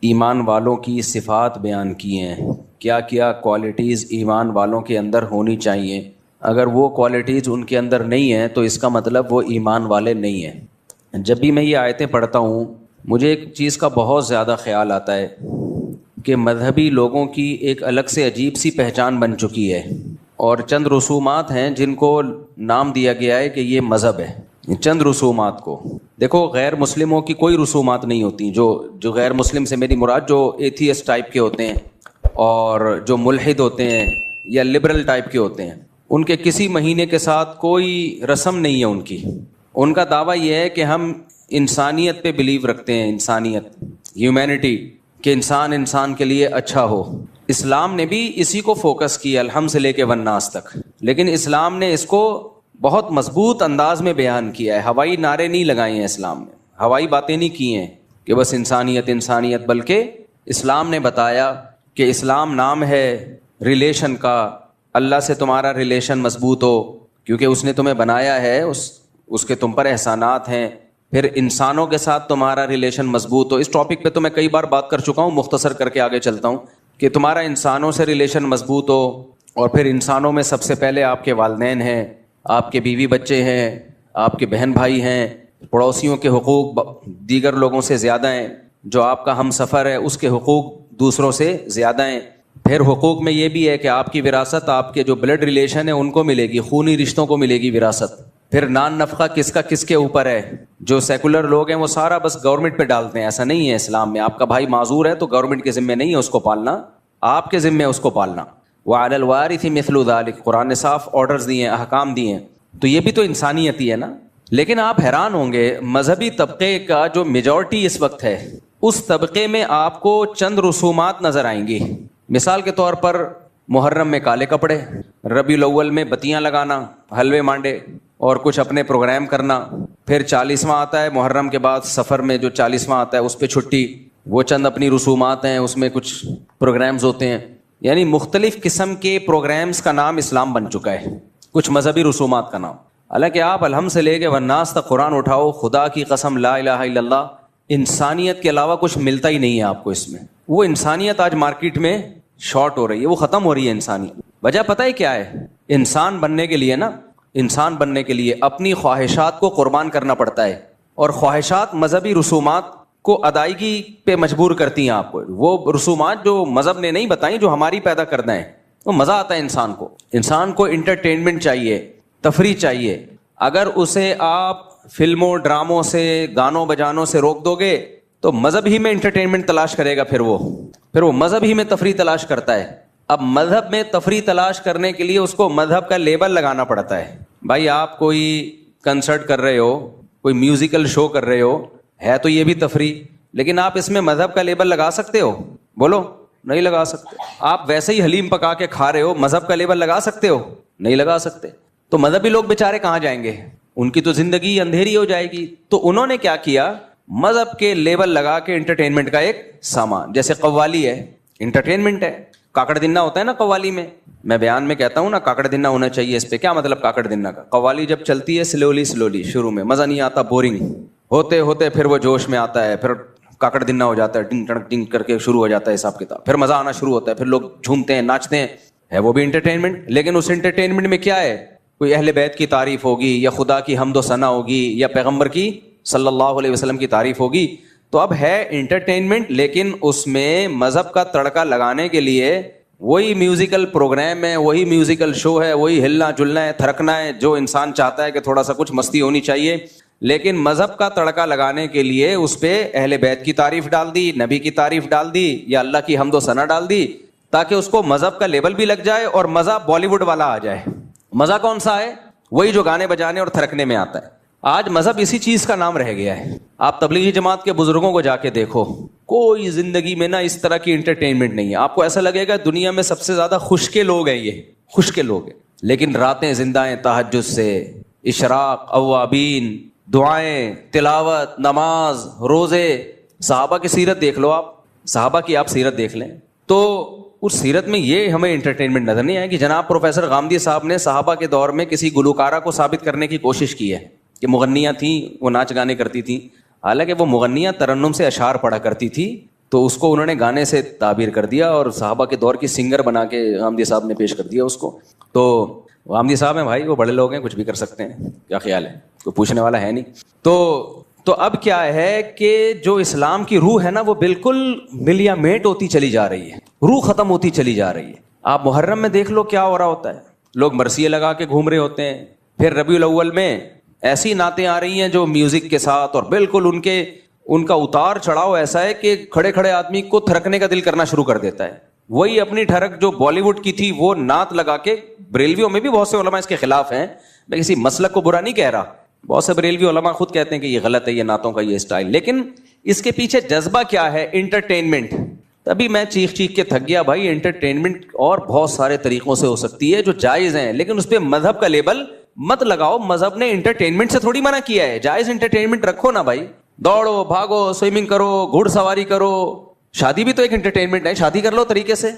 ایمان والوں کی صفات بیان کی ہیں، کیا کیا کوالٹیز ایمان والوں کے اندر ہونی چاہیے. اگر وہ کوالٹیز ان کے اندر نہیں ہیں تو اس کا مطلب وہ ایمان والے نہیں ہیں. جب بھی میں یہ آیتیں پڑھتا ہوں مجھے ایک چیز کا بہت زیادہ خیال آتا ہے کہ مذہبی لوگوں کی ایک الگ سے عجیب سی پہچان بن چکی ہے، اور چند رسومات ہیں جن کو نام دیا گیا ہے کہ یہ مذہب ہے. چند رسومات کو دیکھو، غیر مسلموں کی کوئی رسومات نہیں ہوتی. جو غیر مسلم سے میری مراد جو ایتھیسٹ ٹائپ کے ہوتے ہیں اور جو ملحد ہوتے ہیں یا لبرل ٹائپ کے ہوتے ہیں، ان کے کسی مہینے کے ساتھ کوئی رسم نہیں ہے ان کی. ان کا دعویٰ یہ ہے کہ ہم انسانیت پہ بلیو رکھتے ہیں، انسانیت، ہیومینٹی، کہ انسان کے لیے اچھا ہو. اسلام نے بھی اسی کو فوکس کیا الحمد سے لے کے والناس تک، لیکن اسلام نے اس کو بہت مضبوط انداز میں بیان کیا ہے. ہوائی نعرے نہیں لگائے ہیں اسلام نے، ہوائی باتیں نہیں کی ہیں کہ بس انسانیت، بلکہ اسلام نے بتایا کہ اسلام نام ہے ریلیشن کا. اللہ سے تمہارا ریلیشن مضبوط ہو کیونکہ اس نے تمہیں بنایا ہے، اس کے تم پر احسانات ہیں. پھر انسانوں کے ساتھ تمہارا ریلیشن مضبوط ہو. اس ٹاپک پہ تو میں کئی بار بات کر چکا ہوں، مختصر کر کے آگے چلتا ہوں کہ تمہارا انسانوں سے ریلیشن مضبوط ہو. اور پھر انسانوں میں سب سے پہلے آپ کے والدین ہیں، آپ کے بیوی بچے ہیں، آپ کے بہن بھائی ہیں، پڑوسیوں کے حقوق دیگر لوگوں سے زیادہ ہیں، جو آپ کا ہم سفر ہے اس کے حقوق دوسروں سے زیادہ ہیں. پھر حقوق میں یہ بھی ہے کہ آپ کی وراثت آپ کے جو بلڈ ریلیشن ہے ان کو ملے گی، خونی رشتوں کو ملے گی وراثت. پھر نان نفقہ کس کا کس کے اوپر ہے. جو سیکولر لوگ ہیں وہ سارا بس گورنمنٹ پہ ڈالتے ہیں، ایسا نہیں ہے اسلام میں. آپ کا بھائی معذور ہے تو گورنمنٹ کے ذمہ نہیں ہے اس کو پالنا، آپ کے ذمہ ہے اس کو پالنا. وعلی الوارث مثل ذلک، قرآن نے صاف آرڈرز دیے ہیں، احکام دیے ہیں. تو یہ بھی تو انسانیت ہی ہے نا. لیکن آپ حیران ہوں گے مذہبی طبقے کا جو میجورٹی اس وقت ہے، اس طبقے میں آپ کو چند رسومات نظر آئیں گی. مثال کے طور پر محرم میں کالے کپڑے، ربیع الاول میں بتیاں لگانا، حلوے مانڈے اور کچھ اپنے پروگرام کرنا. پھر 40واں آتا ہے محرم کے بعد، سفر میں جو 40واں آتا ہے اس پہ چھٹی، وہ چند اپنی رسومات ہیں، اس میں کچھ پروگرامز ہوتے ہیں. یعنی مختلف قسم کے پروگرامز کا نام اسلام بن چکا ہے، کچھ مذہبی رسومات کا نام. حالانکہ آپ الحمد سے لے کے والناس تک قرآن اٹھاؤ، خدا کی قسم لا الہ الا اللہ، انسانیت کے علاوہ کچھ ملتا ہی نہیں ہے آپ کو اس میں. وہ انسانیت آج مارکیٹ میں شارٹ ہو رہی ہے، وہ ختم ہو رہی ہے انسانیت. وجہ پتہ ہے کیا ہے؟ انسان بننے کے لیے نا، انسان بننے کے لیے اپنی خواہشات کو قربان کرنا پڑتا ہے، اور خواہشات مذہبی رسومات کو ادائیگی پہ مجبور کرتی ہیں آپ کو. وہ رسومات جو مذہب نے نہیں بتائیں، جو ہماری پیدا کردہ ہیں. وہ مزہ آتا ہے انسان کو انٹرٹینمنٹ چاہیے، تفریح چاہیے. اگر اسے آپ فلموں ڈراموں سے گانوں بجانوں سے روک دو گے تو مذہب ہی میں انٹرٹینمنٹ تلاش کرے گا. پھر وہ مذہب ہی میں تفریح تلاش کرتا ہے. اب مذہب میں تفریح تلاش کرنے کے لیے اس کو مذہب کا لیبل لگانا پڑتا ہے. بھائی آپ کوئی کنسرٹ کر رہے ہو، کوئی میوزیکل شو کر رہے ہو، ہے تو یہ بھی تفریح، لیکن آپ اس میں مذہب کا لیبل لگا سکتے ہو؟ بولو، نہیں لگا سکتے. آپ ویسے ہی حلیم پکا کے کھا رہے ہو، مذہب کا لیبل لگا سکتے ہو؟ نہیں لگا سکتے. تو مذہبی لوگ بیچارے کہاں جائیں گے؟ ان کی تو زندگی اندھیری ہو جائے گی. تو انہوں نے کیا کیا؟ مذہب کے لیبل لگا کے انٹرٹینمنٹ کا ایک سامان، جیسے قوالی ہے، انٹرٹینمنٹ ہے. کاکڑ دنا ہوتا ہے نا قوالی میں بیان میں کہتا ہوں نا کاکڑ دنا ہونا چاہیے. اس پہ کیا مطلب کاکڑ دنا کا؟ قوالی جب چلتی ہے سلولی شروع میں مزہ نہیں آتا، بورنگ ہوتے پھر وہ جوش میں آتا ہے، پھر کاکڑ دنا ہو جاتا ہے، ڈنگ ٹڑک ڈنگ کر کے شروع ہو جاتا ہے حساب کتاب، پھر مزہ آنا شروع ہوتا ہے، پھر لوگ جھومتے ہیں، ناچتے ہیں. ہے وہ بھی انٹرٹینمنٹ. لیکن اس انٹرٹینمنٹ میں کیا ہے؟ کوئی اہل بیت کی تعریف ہوگی، یا خدا کی حمد و ثنا ہوگی، یا پیغمبر کی صلی اللہ علیہ وسلم کی تعریف ہوگی. تو اب ہے انٹرٹینمنٹ، لیکن اس میں مذہب کا تڑکا لگانے کے لیے وہی میوزیکل پروگرام ہے، وہی میوزیکل شو ہے، وہی ہلنا جلنا ہے، تھرکنا ہے، جو انسان چاہتا ہے کہ تھوڑا سا کچھ مستی ہونی چاہیے. لیکن مذہب کا تڑکا لگانے کے لیے اس پہ اہل بیت کی تعریف ڈال دی، نبی کی تعریف ڈال دی، یا اللہ کی حمد و ثنا ڈال دی، تاکہ اس کو مذہب کا لیبل بھی لگ جائے اور مزہ بالی ووڈ والا آ جائے. مزہ کون سا ہے؟ وہی جو گانے بجانے اور تھرکنے میں آتا ہے. آج مذہب اسی چیز کا نام رہ گیا ہے. آپ تبلیغی جماعت کے بزرگوں کو جا کے دیکھو، کوئی زندگی میں نا اس طرح کی انٹرٹینمنٹ نہیں ہے. آپ کو ایسا لگے گا دنیا میں سب سے زیادہ خوش کے لوگ ہیں، یہ خوش کے لوگ ہیں. لیکن راتیں زندہ ہیں تہجد سے، اشراق، اوابین، دعائیں، تلاوت، نماز، روزے. صحابہ کی سیرت دیکھ لو، آپ صحابہ کی آپ سیرت دیکھ لیں تو اس سیرت میں یہ ہمیں انٹرٹینمنٹ نظر نہیں آئے کہ جناب پروفیسر غامدی صاحب نے صحابہ کے دور میں کسی گلوکارہ کو ثابت کرنے کی کوشش کی ہے کہ مغنیاں تھیں، وہ ناچ گانے کرتی تھیں. حالانکہ وہ مغنیاں ترنم سے اشعار پڑھا کرتی تھی، تو اس کو انہوں نے گانے سے تعبیر کر دیا اور صحابہ کے دور کی سنگر بنا کے حامدی صاحب نے پیش کر دیا اس کو. تو حامدی صاحب ہیں بھائی, وہ بڑے لوگ ہیں, کچھ بھی کر سکتے ہیں, کیا خیال ہے, کوئی پوچھنے والا ہے نہیں. تو اب کیا ہے کہ جو اسلام کی روح ہے نا وہ بالکل ملیا میٹ ہوتی چلی جا رہی ہے, روح ختم ہوتی چلی جا رہی ہے. آپ محرم میں دیکھ لو کیا ہو رہا ہوتا ہے, لوگ مرثیے لگا کے گھوم رہے ہوتے ہیں. پھر ربیع الاول میں ایسی نعتیں آ رہی ہیں جو میوزک کے ساتھ, اور بالکل ان کا اتار چڑھاؤ ایسا ہے کہ کھڑے کھڑے آدمی کو تھرکنے کا دل کرنا شروع کر دیتا ہے. وہی اپنی ٹھڑک جو بالی ووڈ کی تھی وہ نعت لگا کے, بریلویوں میں بھی بہت سے علماء اس کے خلاف ہیں, میں کسی مسلک کو برا نہیں کہہ رہا, بہت سے بریلوی علماء خود کہتے ہیں کہ یہ غلط ہے یہ نعتوں کا یہ اسٹائل, لیکن اس کے پیچھے جذبہ کیا ہے, انٹرٹینمنٹ. تبھی میں چیخ کے تھک گیا بھائی, انٹرٹینمنٹ اور بہت سارے طریقوں سے ہو سکتی ہے جو جائز ہیں, لیکن اس پہ مذہب کا لیبل مت لگاؤ. مذہب نے انٹرٹینمنٹ سے تھوڑی منع کیا ہے, جائز انٹرٹینمنٹ رکھو نا بھائی, دوڑو بھاگو سوئمنگ کرو گھڑ سواری کرو, شادی بھی تو ایک انٹرٹینمنٹ ہے, شادی کر لو طریقے سے.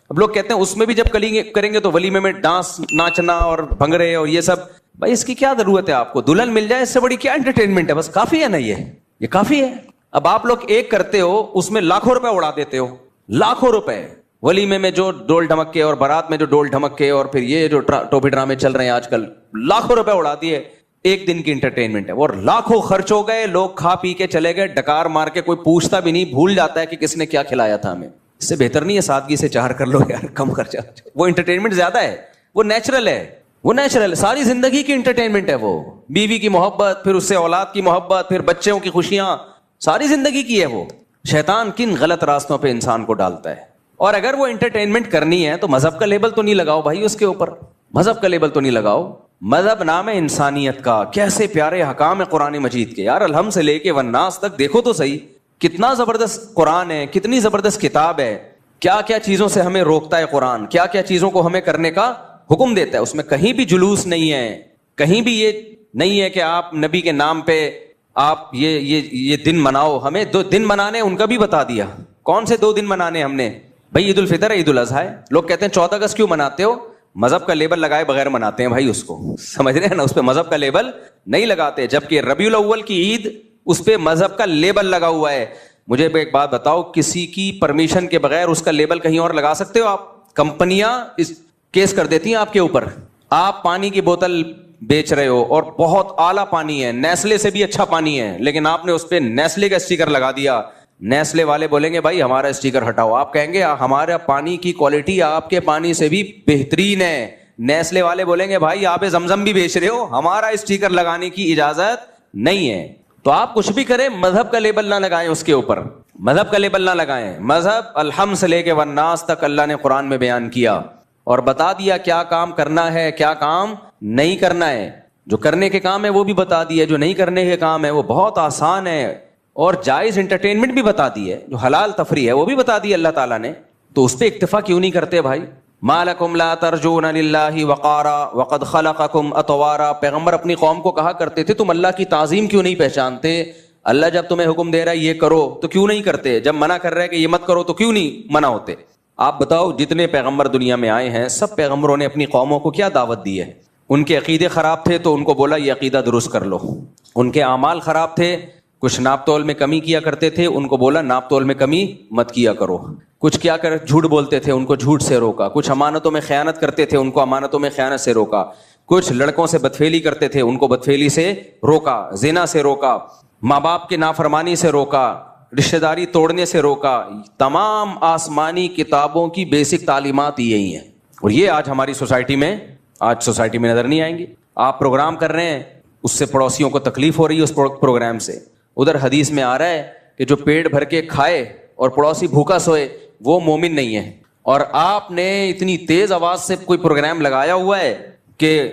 اب لوگ کہتے ہیں اس میں بھی جب کریں گے تو ولیمے میں ڈانس ناچنا اور بھنگڑے اور یہ سب, بھائی اس کی کیا ضرورت ہے, آپ کو دلہن مل جائے اس سے بڑی کیا انٹرٹینمنٹ ہے, بس کافی ہے نا, یہ کافی ہے. اب آپ لوگ ایک کرتے ہو اس میں لاکھوں روپے اڑا دیتے ہو, لاکھوں روپے ولیمے میں جو ڈول ڈھمکے اور بارات میں جو ڈول ڈھمکے اور پھر یہ جو ٹوپی ڈرامے چل رہے ہیں آج کل, لاکھوں روپے اڑا دیے, ایک دن کی انٹرٹینمنٹ ہے, اور لاکھوں خرچ ہو گئے, لوگ کھا پی کے چلے گئے, ڈکار مار کے, کوئی پوچھتا بھی نہیں, بھول جاتا ہے کہ کس نے کیا کھلایا تھا ہمیں. اس سے بہتر نہیں ہے سادگی سے چار کر لو یار, کم خرچہ. وہ انٹرٹینمنٹ زیادہ ہے, وہ نیچرل ہے, وہ نیچرل, ساری زندگی کی انٹرٹینمنٹ ہے وہ, بیوی کی محبت, پھر اس سے اولاد کی محبت, پھر بچوں کی خوشیاں, ساری زندگی کی ہے وہ. شیطان کن غلط راستوں پہ انسان کو ڈالتا ہے. اور اگر وہ انٹرٹینمنٹ کرنی ہے تو مذہب کا لیبل تو نہیں لگاؤ بھائی اس کے اوپر, مذہب کا لیبل تو نہیں لگاؤ. مذہب نام ہے انسانیت کا, کیسے پیارے حکام ہے قرآن مجید کے یار, الحمد سے لے کے والناس تک دیکھو تو صحیح, کتنا زبردست قرآن ہے, کتنی زبردست کتاب ہے, کیا کیا چیزوں سے ہمیں روکتا ہے قرآن, کیا کیا چیزوں کو ہمیں کرنے کا حکم دیتا ہے. اس میں کہیں بھی جلوس نہیں ہے, کہیں بھی یہ نہیں ہے کہ آپ نبی کے نام پہ آپ یہ دن مناؤ. ہمیں 2 دن منانے ان کا بھی بتا دیا, کون سے 2 دن منانے ہم نے, بھائی عید الفطر ہے, عید الاضحیٰ ہے. لوگ کہتے ہیں 14 اگست کیوں مناتے ہو, مذہب کا لیبل لگائے بغیر مناتے ہیں بھائی اس کو, سمجھ رہے ہیں نا, اس پہ مذہب کا لیبل نہیں لگاتے. جبکہ ربیع الاول کی عید اس پہ مذہب کا لیبل لگا ہوا ہے. مجھے ایک بات بتاؤ, کسی کی پرمیشن کے بغیر اس کا لیبل کہیں اور لگا سکتے ہو آپ؟ کمپنیاں کیس کر دیتی ہیں آپ کے اوپر. آپ پانی کی بوتل بیچ رہے ہو اور بہت اعلیٰ پانی ہے, نیسلے سے بھی اچھا پانی ہے, لیکن آپ نے اس پہ نیسلے کا اسٹیکر لگا دیا. نیسلے والے بولیں گے بھائی ہمارا اسٹیکر ہٹاؤ, آپ کہیں گے ہمارا پانی کی کوالٹی آپ کے پانی سے بھی بہترین ہے. نیسلے والے بولیں گے بھائی آپ زمزم بھی بیچ رہے ہو, ہمارا اسٹیکر لگانے کی اجازت نہیں ہے. تو آپ کچھ بھی کریں, مذہب کا لیبل نہ لگائیں اس کے اوپر, مذہب کا لیبل نہ لگائیں. مذہب الحمد سے لے کے والناس تک اللہ نے قرآن میں بیان کیا اور بتا دیا کیا کام کرنا ہے کیا کام نہیں کرنا ہے. جو کرنے کے کام ہے وہ بھی بتا دیا, جو نہیں کرنے کے کام ہے وہ بہت آسان ہے. اور جائز انٹرٹینمنٹ بھی بتا دی ہے, جو حلال تفریح ہے وہ بھی بتا دی اللہ تعالیٰ نے. تو اس پہ اکتفا کیوں نہیں کرتے بھائی؟ ما لکم لا ترجون للہ وقارا وقد خلقکم اطوارا. پیغمبر اپنی قوم کو کہا کرتے تھے تم اللہ کی تعظیم کیوں نہیں پہچانتے؟ اللہ جب تمہیں حکم دے رہا ہے یہ کرو تو کیوں نہیں کرتے, جب منع کر رہا ہے کہ یہ مت کرو تو کیوں نہیں منع ہوتے؟ آپ بتاؤ, جتنے پیغمبر دنیا میں آئے ہیں سب پیغمبروں نے اپنی قوموں کو کیا دعوت دی ہے؟ ان کے عقیدے خراب تھے تو ان کو بولا یہ عقیدہ درست کر لو. ان کے اعمال خراب تھے, کچھ ناپ تول میں کمی کیا کرتے تھے, ان کو بولا ناپ تول میں کمی مت کیا کرو. کچھ کیا کر جھوٹ بولتے تھے, ان کو جھوٹ سے روکا. کچھ امانتوں میں خیانت کرتے تھے, ان کو امانتوں میں خیانت سے روکا. کچھ لڑکوں سے بدفعلی کرتے تھے, ان کو بدفعلی سے روکا. زنا سے روکا, ماں باپ کی نافرمانی سے روکا, رشتہ داری توڑنے سے روکا. تمام آسمانی کتابوں کی بیسک تعلیمات یہی ہیں, اور یہ آج ہماری سوسائٹی میں نظر نہیں آئیں گی. آپ پروگرام کر رہے ہیں, اس سے پڑوسیوں کو تکلیف ہو رہی ہے اس پروگرام سے. ادھر حدیث میں آ رہا ہے کہ جو پیٹ بھر کے کھائے اور پڑوسی بھوکا سوئے وہ مومن نہیں ہے. اور آپ نے اتنی تیز آواز سے کوئی پروگرام لگایا ہوا ہے کہ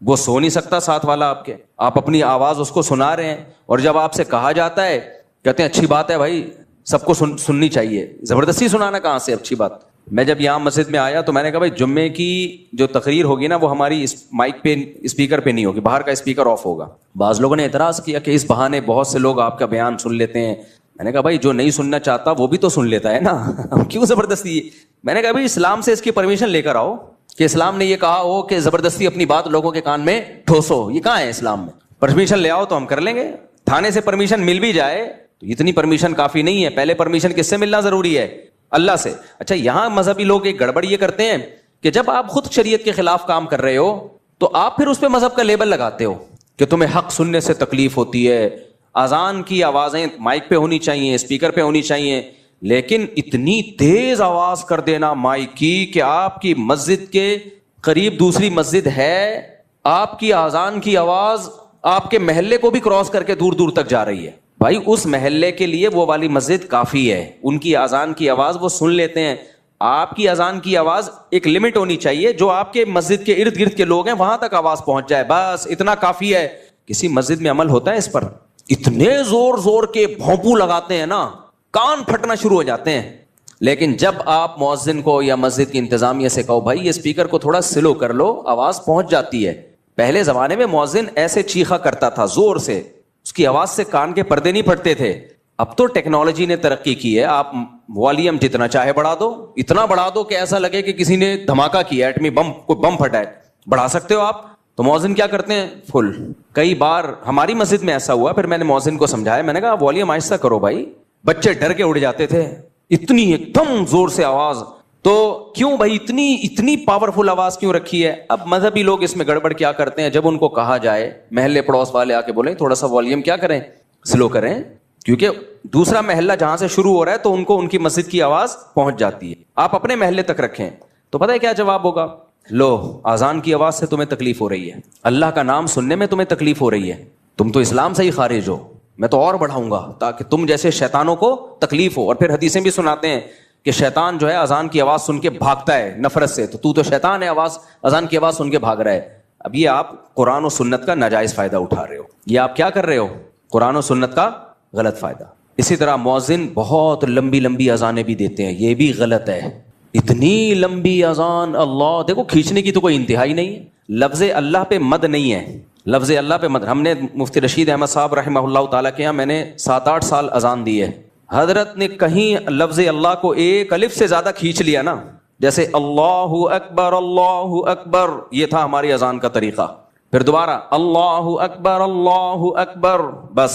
وہ سو نہیں سکتا ساتھ والا آپ کے, آپ اپنی آواز اس کو سنا رہے ہیں. اور جب آپ سے کہا جاتا ہے کہتے ہیں اچھی بات ہے بھائی سب کو سننی چاہیے. زبردستی سنانا کہاں سے اچھی بات. میں جب یہاں مسجد میں آیا تو میں نے کہا بھائی جمعے کی جو تقریر ہوگی نا وہ ہماری مائک پہ اسپیکر پہ نہیں ہوگی, باہر کا اسپیکر آف ہوگا. بعض لوگوں نے اعتراض کیا کہ اس بہانے بہت سے لوگ آپ کا بیان سن لیتے ہیں. میں نے کہا بھائی جو نہیں سننا چاہتا وہ بھی تو سن لیتا ہے نا, ہم کیوں زبردستی. میں نے کہا بھائی اسلام سے اس کی پرمیشن لے کر آؤ کہ اسلام نے یہ کہا ہو کہ زبردستی اپنی بات لوگوں کے کان میں ٹھوسو, یہ کہاں ہے اسلام میں؟ پرمیشن لے آؤ تو ہم کر لیں گے. تھانے سے پرمیشن مل بھی جائے تو اتنی پرمیشن کافی نہیں ہے, پہلے پرمیشن کس سے ملنا ضروری ہے؟ اللہ سے. اچھا یہاں مذہبی لوگ ایک گڑبڑ یہ کرتے ہیں کہ جب آپ خود شریعت کے خلاف کام کر رہے ہو تو آپ پھر اس پہ مذہب کا لیبل لگاتے ہو کہ تمہیں حق سننے سے تکلیف ہوتی ہے, اذان کی آوازیں مائک پہ ہونی چاہیے, اسپیکر پہ ہونی چاہیے, لیکن اتنی تیز آواز کر دینا مائک کی کہ آپ کی مسجد کے قریب دوسری مسجد ہے, آپ کی اذان کی آواز آپ کے محلے کو بھی کراس کر کے دور دور تک جا رہی ہے. بھائی اس محلے کے لیے وہ والی مسجد کافی ہے, ان کی اذان کی آواز وہ سن لیتے ہیں. آپ کی اذان کی آواز ایک لمٹ ہونی چاہیے, جو آپ کے مسجد کے ارد گرد کے لوگ ہیں وہاں تک آواز پہنچ جائے, بس اتنا کافی ہے. کسی مسجد میں عمل ہوتا ہے اس پر؟ اتنے زور زور کے بھونپو لگاتے ہیں نا, کان پھٹنا شروع ہو جاتے ہیں. لیکن جب آپ مؤذن کو یا مسجد کی انتظامیہ سے کہو بھائی یہ اسپیکر کو تھوڑا سلو کر لو, آواز پہنچ جاتی ہے. پہلے زمانے میں مؤذن ایسے چیخا کرتا تھا زور سے, اس کی آواز سے کان کے پردے نہیں پھٹتے تھے. اب تو ٹیکنالوجی نے ترقی کی ہے, آپ والیوم جتنا چاہے بڑھا دو, اتنا بڑھا دو کہ ایسا لگے کہ کسی نے دھماکہ کیا, ایٹمی بم, کوئی بم پھٹا ہے, بڑھا سکتے ہو آپ. تو مؤذن کیا کرتے ہیں؟ فل. کئی بار ہماری مسجد میں ایسا ہوا, پھر میں نے مؤذن کو سمجھایا, میں نے کہا والیوم آہستہ کرو بھائی, بچے ڈر کے اڑ جاتے تھے, اتنی ایک دم زور سے آواز. تو کیوں بھائی اتنی پاورفل آواز کیوں رکھی ہے؟ اب مذہبی لوگ اس میں گڑبڑ کیا کرتے ہیں, جب ان کو کہا جائے, محلے پڑوس والے آ کے بولیں تھوڑا سا والیوم کیا کریں, سلو کریں, کیونکہ دوسرا محلہ جہاں سے شروع ہو رہا ہے تو ان کو ان کی مسجد کی آواز پہنچ جاتی ہے, آپ اپنے محلے تک رکھیں. تو پتہ ہے کیا جواب ہوگا؟ لو اذان کی آواز سے تمہیں تکلیف ہو رہی ہے, اللہ کا نام سننے میں تمہیں تکلیف ہو رہی ہے, تم تو اسلام سے ہی خارج ہو, میں تو اور بڑھاؤں گا تاکہ تم جیسے شیطانوں کو تکلیف ہو. اور پھر حدیثیں بھی سناتے ہیں کہ شیطان جو ہے اذان کی آواز سن کے بھاگتا ہے نفرت سے, تو تو شیطان ہے, اذان کی آواز سن کے بھاگ رہا ہے. اب یہ آپ قرآن و سنت کا ناجائز فائدہ اٹھا رہے ہو, یہ آپ کیا کر رہے ہو؟ قرآن و سنت کا غلط فائدہ. اسی طرح مؤذن بہت لمبی لمبی اذانیں بھی دیتے ہیں, یہ بھی غلط ہے. اتنی لمبی اذان, اللہ دیکھو کھینچنے کی تو کوئی انتہائی نہیں ہے. لفظ اللہ پہ مد نہیں ہے, لفظ اللہ پہ مد. ہم نے مفتی رشید احمد صاحب رحمہ اللہ تعالیٰ کے یہاں میں نے 7-8 سال اذان دی ہے, حضرت نے کہیں لفظ اللہ کو ایک الف سے زیادہ کھینچ لیا نا, جیسے اللہ اکبر, یہ تھا ہماری اذان کا طریقہ. پھر دوبارہ اللہ اکبر, بس.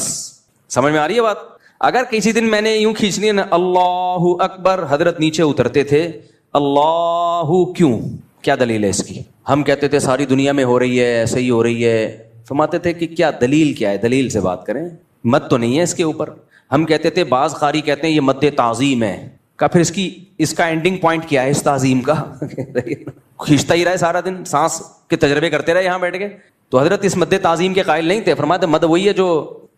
سمجھ میں آ رہی ہے بات؟ اگر کسی دن میں نے یوں کھینچنی ہے نا اللہ اکبر, حضرت نیچے اترتے تھے, اللہ کیوں, کیا دلیل ہے اس کی؟ ہم کہتے تھے ساری دنیا میں ہو رہی ہے, ایسے ہی ہو رہی ہے. فرماتے تھے کہ کیا دلیل کیا ہے, دلیل سے بات کریں, مت تو نہیں ہے اس کے اوپر. ہم کہتے تھے بعض قاری کہتے ہیں یہ مد تعظیم ہے, کا پھر اس کا اینڈنگ پوائنٹ کیا ہے اس تعظیم کا؟ کھینچتا ہی رہے سارا دن, سانس کے تجربے کرتے رہے یہاں بیٹھ کے. تو حضرت اس مد تعظیم کے قائل نہیں تھے. فرماتے مد وہی ہے جو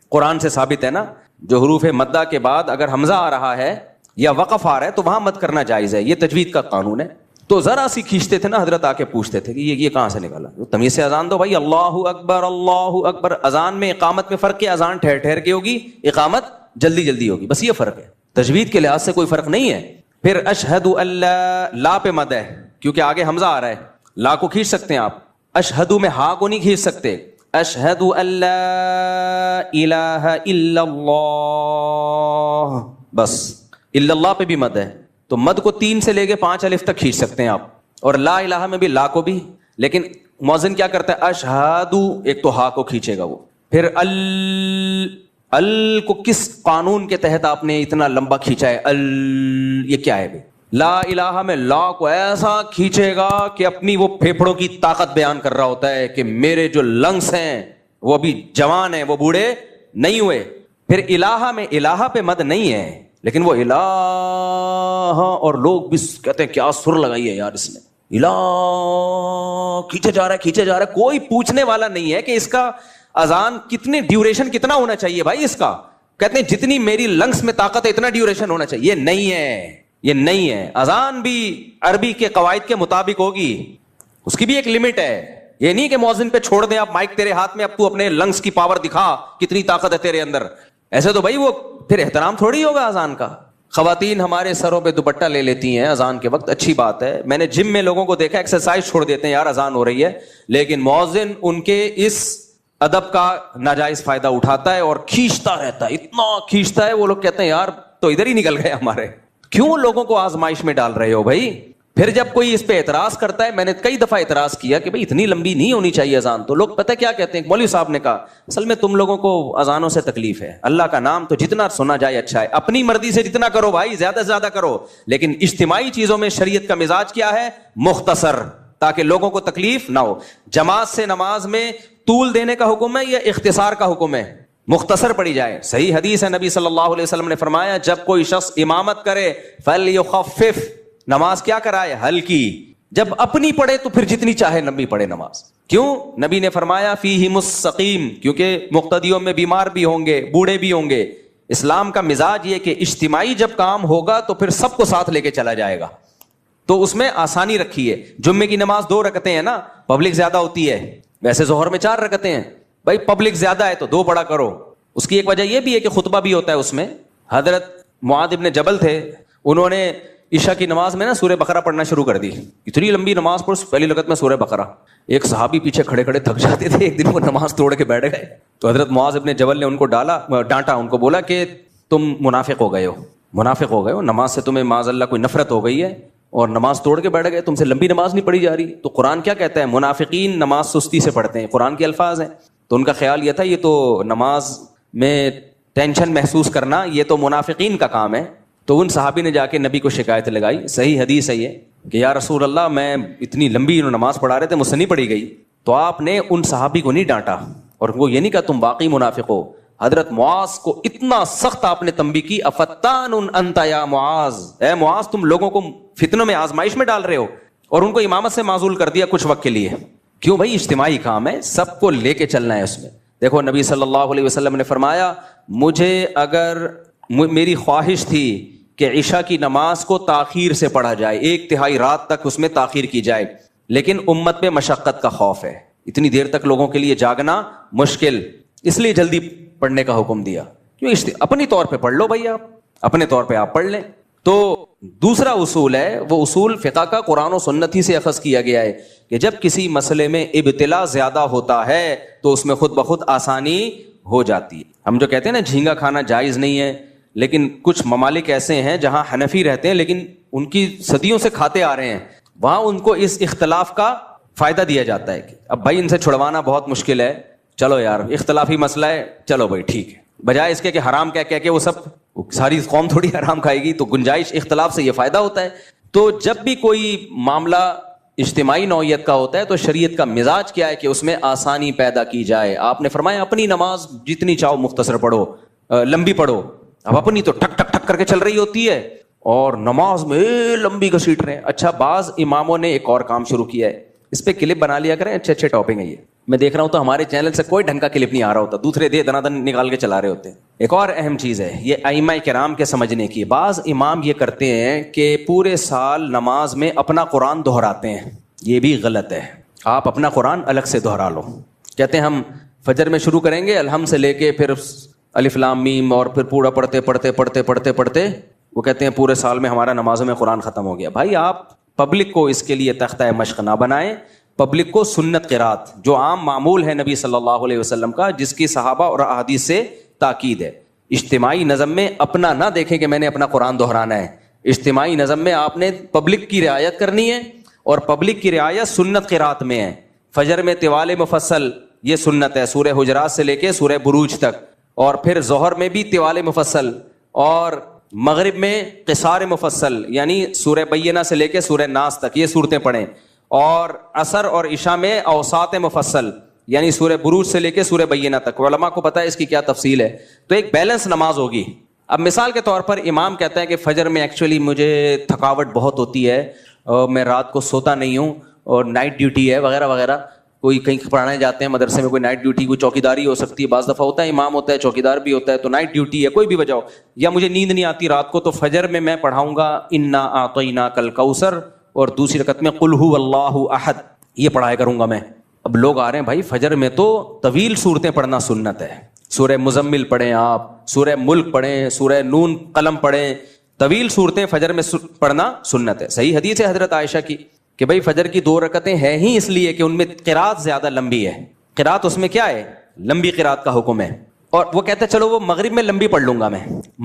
قرآن سے ثابت ہے نا, جو حروف مدہ کے بعد اگر حمزہ آ رہا ہے یا وقف آ رہا ہے تو وہاں مد کرنا جائز ہے, یہ تجوید کا قانون ہے. تو ذرا سی کھینچتے تھے نا, حضرت آ کے پوچھتے تھے کہ یہ کہاں سے نکالا, تمیز سے اذان دو بھائی, اللہ اکبر. اذان میں اقامت میں فرق ہے, اذان ٹھہر ٹھہر کے ہوگی, اقامت جلدی جلدی ہوگی, بس یہ فرق ہے. تجوید کے لحاظ سے کوئی فرق نہیں ہے. پھر اشہد اللہ, لا پہ مد ہے کیونکہ آگے حمزہ آ رہا ہے, لا کو کھینچ سکتے ہیں آپ. اشہدو میں ہا کو نہیں کھینچ سکتے. اشہد اللہ الہ الا اللہ, بس. الا اللہ پہ بھی مد ہے, تو مد کو 3 سے لے کے 5 الف تک کھینچ سکتے ہیں آپ. اور لا الہ میں بھی لا کو بھی. لیکن مؤذن کیا کرتا ہے, اشہدو, ایک تو ہا کو کھینچے گا وہ. پھر ال کو کس قانون کے تحت آپ نے اتنا لمبا کھینچا ہے, یہ کیا ہے بھائی؟ لا الہ میں لا کو ایسا کھینچے گا کہ اپنی وہ پھیپھڑوں کی طاقت بیان کر رہا ہوتا ہے کہ میرے جو لنگس ہیں وہ ابھی جوان ہیں, وہ بوڑھے نہیں ہوئے. پھر الہ میں الہ پہ مد نہیں ہے, لیکن وہ الہ, اور لوگ بھی کہتے ہیں کیا سر لگائی ہے یار اس نے, الہ کھینچے جا رہا ہے. کوئی پوچھنے والا نہیں ہے کہ اس کا اذان کتنی ڈیوریشن کتنا ہونا چاہیے بھائی اس کا. کہتے ہیں جتنی میری لنگس میں طاقت ہے اتنا ڈیوریشن ہونا چاہیے. یہ نہیں ہے. اذان بھی عربی کے قواعد کے مطابق ہوگی, اس کی بھی ایک لمٹ ہے. یہ نہیں کہ مؤذن پہ چھوڑ دیں آپ مائک تیرے ہاتھ میں, اب تو اپنے لنگس کی پاور دکھا کتنی طاقت ہے تیرے اندر. ایسے تو بھائی وہ پھر احترام تھوڑی ہوگا اذان کا. خواتین ہمارے سروں پہ دوپٹہ لے لیتی ہیں اذان کے وقت, اچھی بات ہے. میں نے جم میں لوگوں کو دیکھا ایکسرسائز چھوڑ دیتے ہیں, یار اذان ہو رہی ہے, لیکن مؤذن ان کے اس ادب کا ناجائز فائدہ اٹھاتا ہے اور کھینچتا رہتا ہے, اتنا کھینچتا ہے. وہ لوگ کہتے ہیں یار تو ادھر ہی نکل گئے ہمارے. کیوں لوگوں کو آزمائش میں ڈال رہے ہو بھائی؟ پھر جب کوئی اس پہ اعتراض کرتا ہے، میں نے کئی دفعہ اعتراض کیا کہ بھائی اتنی لمبی نہیں ہونی چاہیے اذان، تو لوگ پتہ کیا کہتے ہیں، مولوی صاحب نے کہا اصل میں تم لوگوں کو اذانوں سے تکلیف ہے، اللہ کا نام تو جتنا سنا جائے اچھا ہے، اپنی مرضی سے جتنا کرو بھائی، زیادہ سے زیادہ کرو، لیکن اجتماعی چیزوں میں شریعت کا مزاج کیا ہے؟ مختصر، تاکہ لوگوں کو تکلیف نہ ہو۔ جماعت سے نماز میں طول دینے کا حکم ہے یا اختصار کا حکم ہے؟ مختصر پڑھی جائے۔ صحیح حدیث ہے، نبی صلی اللہ علیہ وسلم نے فرمایا جب کوئی شخص امامت کرے فَلْيُخَفِّفْ، نماز کیا کرائے؟ ہلکی۔ جب اپنی پڑھے تو پھر جتنی چاہے لمبی پڑھے نماز۔ کیوں؟ نبی نے فرمایا فِيهِمُ السَّقِيمُ، کیونکہ مقتدیوں میں بیمار بھی ہوں گے، بوڑھے بھی ہوں گے۔ اسلام کا مزاج یہ کہ اجتماعی جب کام ہوگا تو پھر سب کو ساتھ لے کے چلا جائے گا، تو اس میں آسانی رکھی ہے۔ جمعے کی نماز 2 رکعتیں ہیں نا، پبلک زیادہ ہوتی ہے، ویسے ظہر میں 4 رکعتیں ہیں، بھائی پبلک زیادہ ہے تو 2 پڑھا کرو۔ اس کی ایک وجہ یہ بھی ہے کہ خطبہ بھی ہوتا ہے اس میں۔ حضرت معاذ ابن جبل تھے، انہوں نے عشاء کی نماز میں نا سورہ بقرہ پڑھنا شروع کر دی، اتنی لمبی نماز پڑھ، پہلی رکعت میں سورہ بقرہ۔ ایک صحابی پیچھے کھڑے کھڑے تھک جاتے تھے، ایک دن وہ نماز توڑ کے بیٹھ گئے، تو حضرت معاذ ابن جبل نے ان کو ڈانٹا، ان کو بولا کہ تم منافق ہو گئے ہو، نماز سے تمہیں معاذ اللہ کوئی نفرت ہو گئی ہے اور نماز توڑ کے بیٹھ گئے، تم سے لمبی نماز نہیں پڑھی جا رہی۔ تو قرآن کیا کہتا ہے؟ منافقین نماز سستی سے پڑھتے ہیں، قرآن کے الفاظ ہیں۔ تو ان کا خیال یہ تھا یہ تو نماز میں ٹینشن محسوس کرنا یہ تو منافقین کا کام ہے۔ تو ان صحابی نے جا کے نبی کو شکایت لگائی، صحیح حدیث ہے یہ، کہ یا رسول اللہ میں اتنی لمبی نماز پڑھا رہے تھے، مجھ سے نہیں پڑھی گئی۔ تو آپ نے ان صحابی کو نہیں ڈانٹا اور وہ یہ نہیں کہا تم واقعی منافق ہو، حضرت معاذ کو اتنا سخت آپ نے تنبیہ کی، افتان انت یا معاذ، اے معاذ تم لوگوں کو فتنوں میں آزمائش میں ڈال رہے ہو، اور ان کو امامت سے معزول کر دیا کچھ وقت کے لیے۔ کیوں بھائی؟ اجتماعی کام ہے، سب کو لے کے چلنا ہے اس میں۔ دیکھو نبی صلی اللہ علیہ وسلم نے فرمایا میری خواہش تھی کہ عشاء کی نماز کو تاخیر سے پڑھا جائے، 1/3 رات تک اس میں تاخیر کی جائے، لیکن امت میں مشقت کا خوف ہے، اتنی دیر تک لوگوں کے لیے جاگنا مشکل، اس لیے جلدی پڑھنے کا حکم دیا۔ کیوں؟ اپنی طور پہ پڑھ لو بھائی، آپ اپنے طور پہ آپ پڑھ لیں۔ تو دوسرا اصول ہے، وہ اصول فقہ کا قرآن و سنت ہی سے اخذ کیا گیا ہے کہ جب کسی مسئلے میں ابتلا زیادہ ہوتا ہے تو اس میں خود بخود آسانی ہو جاتی ہے۔ ہم جو کہتے ہیں نا جھینگا کھانا جائز نہیں ہے، لیکن کچھ ممالک ایسے ہیں جہاں حنفی رہتے ہیں لیکن ان کی صدیوں سے کھاتے آ رہے ہیں، وہاں ان کو اس اختلاف کا فائدہ دیا جاتا ہے کہ اب بھائی ان سے چھڑوانا بہت مشکل ہے، چلو یار اختلافی مسئلہ ہے، چلو بھائی ٹھیک ہے، بجائے اس کے کہ حرام کہہ کے وہ سب ساری قوم تھوڑی حرام کھائے گی، تو گنجائش اختلاف سے یہ فائدہ ہوتا ہے۔ تو جب بھی کوئی معاملہ اجتماعی نوعیت کا ہوتا ہے تو شریعت کا مزاج کیا ہے کہ اس میں آسانی پیدا کی جائے۔ آپ نے فرمایا اپنی نماز جتنی چاہو مختصر پڑھو، لمبی پڑھو، اب اپنی تو ٹک ٹک ٹک کر کے چل رہی ہوتی ہے اور نماز میں لمبی گھسیٹ رہے ہیں۔ اچھا بعض اماموں نے ایک اور کام شروع کیا ہے، اس پہ کلپ بنا لیا کریں، اچھے ٹاپنگ ہے یہ، میں دیکھ رہا ہوں تو ہمارے چینل سے کوئی ڈھنگ کا کلپ نہیں آ رہا ہوتا، دوسرے دن نکال کے چلا رہے ہوتے ہیں۔ ایک اور اہم چیز ہے یہ ائمہ کرام کے سمجھنے کی، بعض امام یہ کرتے ہیں کہ پورے سال نماز میں اپنا قرآن دہراتے ہیں، یہ بھی غلط ہے۔ آپ اپنا قرآن الگ سے دہرا لو، کہتے ہیں ہم فجر میں شروع کریں گے الحمد سے لے کے پھر الف لام میم اور پھر پورا پڑھتے وہ کہتے ہیں پورے سال میں ہمارا نمازوں میں قرآن ختم ہو گیا۔ بھائی آپ پبلک کو اس کے لیے تختہ مشق نہ بنائیں، پبلک کو سنت قرات جو عام معمول ہے نبی صلی اللہ علیہ وسلم کا، جس کی صحابہ اور احادیث سے تاکید ہے۔ اجتماعی نظم میں اپنا نہ دیکھیں کہ میں نے اپنا قرآن دہرانا ہے، اجتماعی نظم میں آپ نے پبلک کی رعایت کرنی ہے، اور پبلک کی رعایت سنت قرات میں ہے۔ فجر میں طوال مفصل یہ سنت ہے، سورہ حجرات سے لے کے سورہ بروج تک، اور پھر ظہر میں بھی طوال مفصل، اور مغرب میں قصار مفصل یعنی سورہ بینہ سے لے کے سورہ ناس تک یہ صورتیں پڑھیں، اور عصر اور عشاء میں اوساط مفصل یعنی سورہ بروج سے لے کے سورہ بینہ تک۔ علماء کو پتہ ہے اس کی کیا تفصیل ہے، تو ایک بیلنس نماز ہوگی۔ اب مثال کے طور پر امام کہتا ہے کہ فجر میں ایکچولی مجھے تھکاوٹ بہت ہوتی ہے اور میں رات کو سوتا نہیں ہوں اور نائٹ ڈیوٹی ہے وغیرہ وغیرہ، کوئی کہیں پڑھانے جاتے ہیں مدرسے میں، کوئی نائٹ ڈیوٹی، کوئی چوکیداری ہو سکتی ہے، بعض دفعہ ہوتا ہے امام ہوتا ہے چوکیدار بھی ہوتا ہے، تو نائٹ ڈیوٹی ہے، کوئی بھی وجہ ہو، یا مجھے نیند نہیں آتی رات کو، تو فجر میں پڑھاؤں گا انا اعطیناک الکوثر، اور دوسری رکعت میں قل ھو اللہ احد، یہ پڑھایا کروں گا میں۔ اب لوگ آ رہے ہیں بھائی فجر میں تو طویل صورتیں پڑھنا سنت ہے، سورہ مزمل پڑھیں، آپ سورہ ملک پڑھیں، سورہ نون قلم پڑھیں، طویل صورتیں فجر میں پڑھنا سنت ہے۔ صحیح حدیث ہے حضرت عائشہ کی کہ بھائی فجر کی 2 رکعتیں ہیں ہی اس لیے کہ ان میں قرات زیادہ لمبی ہے، قرات اس میں کیا ہے، لمبی قرات کا حکم ہے۔ اور وہ کہتا ہے چلو وہ مغرب میں لمبی پڑھ لوں گا، میں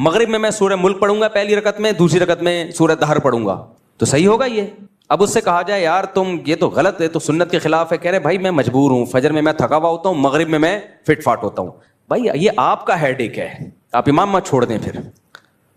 مغرب میں سورہ ملک پڑھوں گا پہلی رکعت میں، دوسری رکعت میں سورہ دہر پڑھوں گا، تو صحیح ہوگا یہ اب اس سے کہا جائے یار تم یہ تو غلط ہے، تو سنت کے خلاف ہے، کہہ رہے بھائی میں مجبور ہوں، فجر میں تھکا ہوا ہوتا ہوں، مغرب میں فٹ فاٹ ہوتا ہوں. بھائی یہ آپ کا ہیڈ ایک ہے، آپ امام مت چھوڑ دیں. پھر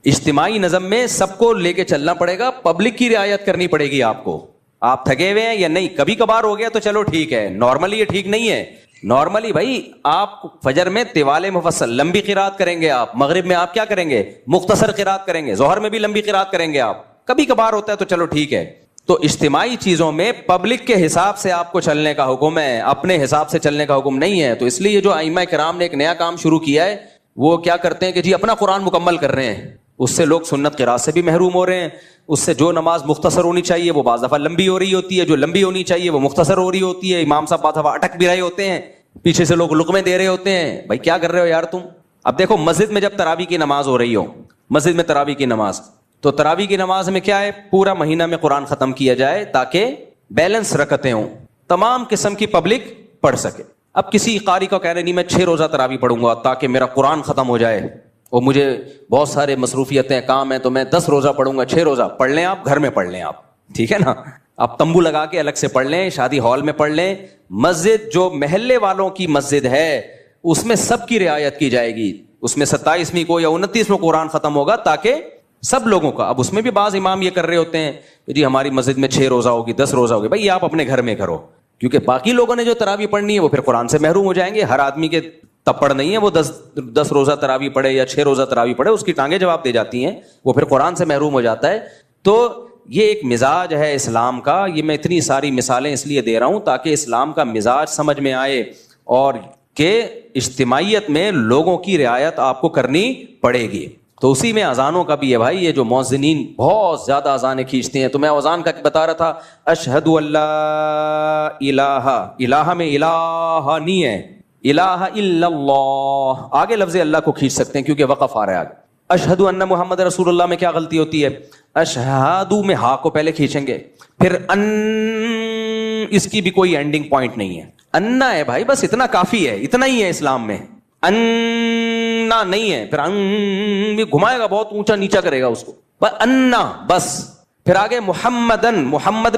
اجتماعی نظم میں سب کو لے کے چلنا پڑے گا، پبلک کی رعایت کرنی پڑے گی آپ کو. آپ تھکے ہوئے ہیں یا نہیں، کبھی کبھار ہو گیا تو چلو ٹھیک ہے، نارملی یہ ٹھیک نہیں ہے. نارملی بھائی آپ فجر میں طوال مفصل لمبی قرات کریں گے، آپ مغرب میں آپ کیا کریں گے، مختصر قرات کریں گے، ظہر میں بھی لمبی قرات کریں گے آپ. کبھی کبھار ہوتا ہے تو چلو ٹھیک ہے. تو اجتماعی چیزوں میں پبلک کے حساب سے آپ کو چلنے کا حکم ہے، اپنے حساب سے چلنے کا حکم نہیں ہے. تو اس لیے جو ائمہ کرام نے ایک نیا کام شروع کیا ہے، وہ کیا کرتے ہیں کہ جی اپنا قرآن مکمل کر رہے ہیں. اس سے لوگ سنت قرات سے بھی محروم ہو رہے ہیں. اس سے جو نماز مختصر ہونی چاہیے وہ بعض دفعہ لمبی ہو رہی ہوتی ہے، جو لمبی ہونی چاہیے وہ مختصر ہو رہی ہوتی ہے. امام صاحب بعض دفعہ اٹک بھی رہے ہوتے ہیں، پیچھے سے لوگ لقمے دے رہے ہوتے ہیں. بھائی کیا کر رہے ہو یار تم. اب دیکھو مسجد میں جب تراویح کی نماز ہو رہی ہو، مسجد میں تراویح کی نماز، تو تراویح کی نماز میں کیا ہے، پورا مہینہ میں قرآن ختم کیا جائے تاکہ بیلنس رکعتیں ہوں، تمام قسم کی پبلک پڑھ سکے. اب کسی قاری کو کہہ رہے نہیں میں 6 روزہ تراویح پڑھوں گا تاکہ میرا قرآن ختم ہو جائے، اور مجھے بہت سارے مصروفیتیں کام ہیں تو میں 10 روزہ پڑھوں گا. 6 روزہ پڑھ لیں آپ، گھر میں پڑھ لیں آپ، ٹھیک ہے نا. آپ تمبو لگا کے الگ سے پڑھ لیں، شادی ہال میں پڑھ لیں. مسجد جو محلے والوں کی مسجد ہے اس میں سب کی رعایت کی جائے گی. اس میں 27ویں کو یا 29 میں قرآن ختم ہوگا تاکہ سب لوگوں کا. اب اس میں بھی بعض امام یہ کر رہے ہوتے ہیں کہ جی ہماری مسجد میں 6 روزہ ہوگی، 10 روزہ ہوگی. بھائی آپ اپنے گھر میں کرو، کیونکہ باقی لوگوں نے جو تراویح پڑھنی ہے وہ پھر قرآن سے محروم ہو جائیں گے. ہر آدمی کے تپڑ نہیں ہے وہ 10 روزہ تراویح پڑھے یا 6 روزہ تراویح پڑھے، اس کی ٹانگیں جواب دے جاتی ہیں، وہ پھر قرآن سے محروم ہو جاتا ہے. تو یہ ایک مزاج ہے اسلام کا. یہ میں اتنی ساری مثالیں اس لیے دے رہا ہوں تاکہ اسلام کا مزاج سمجھ میں آئے، اور کہ اجتماعیت میں لوگوں کی رعایت آپ کو کرنی پڑے گی. تو اسی میں اذانوں کا بھی ہے بھائی. یہ جو مؤذنین بہت زیادہ اذانیں کھینچتے ہیں، تو میں اذان کا بتا رہا تھا، اشہد اللہ الہ، الہ میں الہ نہیں ہے، الہ الا اللہ، آگے لفظ اللہ کو کھینچ سکتے ہیں کیونکہ وقف آ رہا ہے آگے. اشہد ان محمد رسول اللہ میں کیا غلطی ہوتی ہے، اشہد میں ہا کو پہلے کھینچیں گے، پھر ان، اس کی بھی کوئی اینڈنگ پوائنٹ نہیں ہے، انا ہے بھائی، بس اتنا کافی ہے، اتنا ہی ہے اسلام میں. انا نہیں ہے، پھر ان بھی گھمائے گا، بہت اونچا نیچا کرے گا اس کو، بس انا بس. پھر آگے محمدن، محمد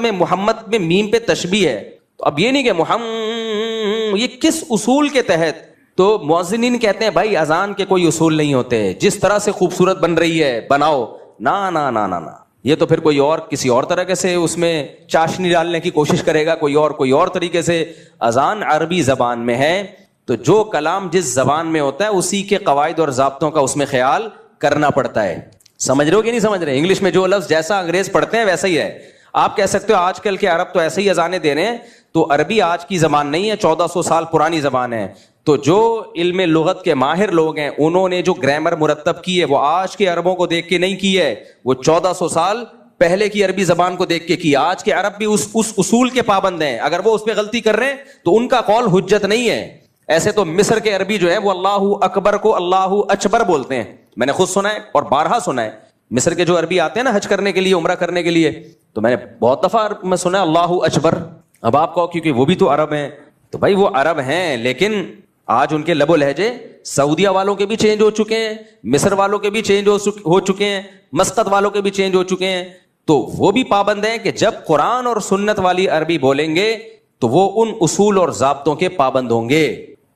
میں میم پہ تشبیہ ہے. تو اب یہ نہیں کہ محمد، یہ کس اصول کے تحت. تو مؤذنین کہتے ہیں بھائی اذان کے کوئی اصول نہیں ہوتے، جس طرح سے خوبصورت بن رہی ہے بناؤ. نا نا نا نا نا، یہ تو پھر کوئی اور کسی اور طرح سے اس میں چاشنی ڈالنے کی کوشش کرے گا، کوئی اور طریقے سے. اذان عربی زبان میں ہے، تو جو کلام جس زبان میں ہوتا ہے اسی کے قواعد اور ضابطوں کا اس میں خیال کرنا پڑتا ہے. سمجھ رہے ہو کہ نہیں سمجھ رہے؟ انگلش میں جو لفظ جیسا انگریز پڑھتے ہیں ویسا ہی ہے. آپ کہہ سکتے ہو آج کل کے عرب تو ایسے ہی اذانیں دے رہے ہیں، تو عربی آج کی زبان نہیں ہے، 1400 سال پرانی زبان ہے. تو جو علم لغت کے ماہر لوگ ہیں انہوں نے جو گرامر مرتب کی ہے وہ آج کے عربوں کو دیکھ کے نہیں کی ہے، وہ 1400 سال پہلے کی عربی زبان کو دیکھ کے کی. آج کے عرب بھی اس اصول کے پابند ہیں، اگر وہ اس پہ غلطی کر رہے ہیں تو ان کا قول حجت نہیں ہے. ایسے تو مصر کے عربی جو ہے وہ اللہ اکبر کو اللہ اچبر بولتے ہیں، میں نے خود سنا ہے اور بارہا سنا ہے. مصر کے جو عربی آتے ہیں نا حج کرنے کے لیے، عمرہ کرنے کے لیے، تو میں نے بہت دفعہ میں سنا ہے اللہ اچبر. اب آپ کہو کیونکہ وہ بھی تو عرب ہیں، تو بھائی وہ عرب ہیں لیکن آج ان کے لب و لہجے سعودیہ والوں کے بھی چینج ہو چکے ہیں، مصر والوں کے بھی چینج ہو چکے ہیں، مسقط والوں کے بھی چینج ہو چکے ہیں. تو وہ بھی پابند ہیں کہ جب قرآن اور سنت والی عربی بولیں گے تو وہ ان اصول اور ضابطوں کے پابند ہوں گے،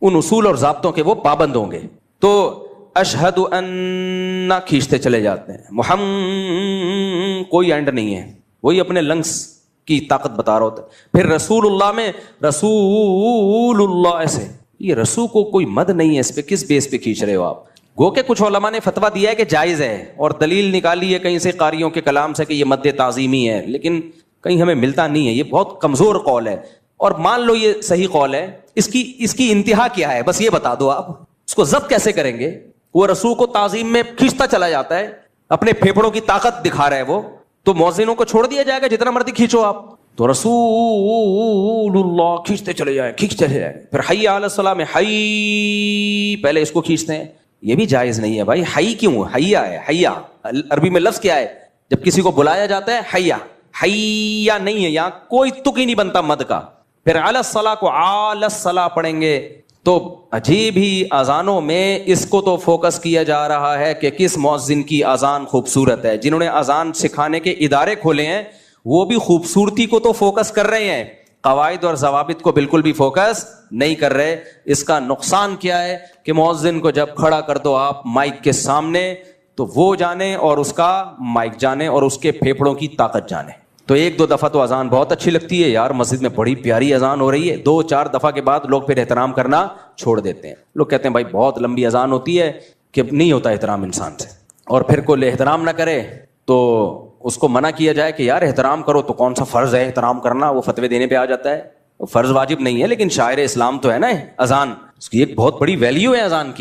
ان اصول اور ضابطوں کے وہ پابند ہوں گے. تو اشہد ان کھینچتے چلے جاتے ہیں، محمد کوئی اینڈ نہیں ہے، وہی اپنے لنگس کی طاقت بتا رہا ہوتا ہے. پھر رسول اللہ میں رسول اللہ، ایسے یہ رسول کو کوئی مد نہیں ہے، اس پہ کس بیس پہ کھینچ رہے ہو آپ؟ گو کہ کچھ علماء نے فتویٰ دیا ہے کہ جائز ہے، اور دلیل نکالی ہے کہیں سے قاریوں کے کلام سے کہ یہ مد تعظیمی ہے، لیکن کہیں ہمیں ملتا نہیں ہے. یہ بہت کمزور قول ہے، اور مان لو یہ صحیح قول ہے، اس کی انتہا کیا ہے بس یہ بتا دو آپ، اس کو ضبط کیسے کریں گے؟ وہ رسول کو تعظیم میں کھینچتا چلا جاتا ہے، اپنے پھیپھڑوں کی طاقت دکھا رہا ہے وہ، تو مؤذنوں کو چھوڑ دیا جائے گا جتنا مرضی کھینچو آپ. تو رسول اللہ کھینچتے چلے جائیں، پھر حی علی الصلاۃ میں حی پہلے اس کو کھینچتے ہیں. یہ بھی جائز نہیں ہے بھائی. حی کیوں؟ حیا ہے، حیا عربی میں لفظ کیا ہے؟ جب کسی کو بلایا جاتا ہے حیا، حیا نہیں ہے یہاں، کوئی تک ہی نہیں بنتا مد کا. پھر علی الصلاۃ کو علی الصلاۃ پڑھیں گے. تو عجیب ہی اذانوں میں اس کو تو فوکس کیا جا رہا ہے کہ کس مؤذن کی اذان خوبصورت ہے. جنہوں نے اذان سکھانے کے ادارے کھولے ہیں وہ بھی خوبصورتی کو تو فوکس کر رہے ہیں، قواعد اور ضوابط کو بالکل بھی فوکس نہیں کر رہے. اس کا نقصان کیا ہے کہ مؤذن کو جب کھڑا کر دو آپ مائک کے سامنے تو وہ جانے اور اس کا مائک جانے اور اس کے پھیپھڑوں کی طاقت جانے. تو ایک دو دفعہ تو اذان بہت اچھی لگتی ہے، یار مسجد میں بڑی پیاری اذان ہو رہی ہے، 2-4 دفعہ کے بعد لوگ پھر احترام کرنا چھوڑ دیتے ہیں. لوگ کہتے ہیں بھائی بہت لمبی اذان ہوتی ہے کہ نہیں ہوتا احترام انسان سے. اور پھر کوئی احترام نہ کرے تو اس کو منع کیا جائے کہ یار احترام کرو، تو کون سا فرض ہے احترام کرنا، وہ فتوے دینے پہ آ جاتا ہے. فرض واجب نہیں ہے لیکن شاعر اسلام تو ہے نا اذان، اس کی ایک بہت بڑی ویلیو ہے اذان کی.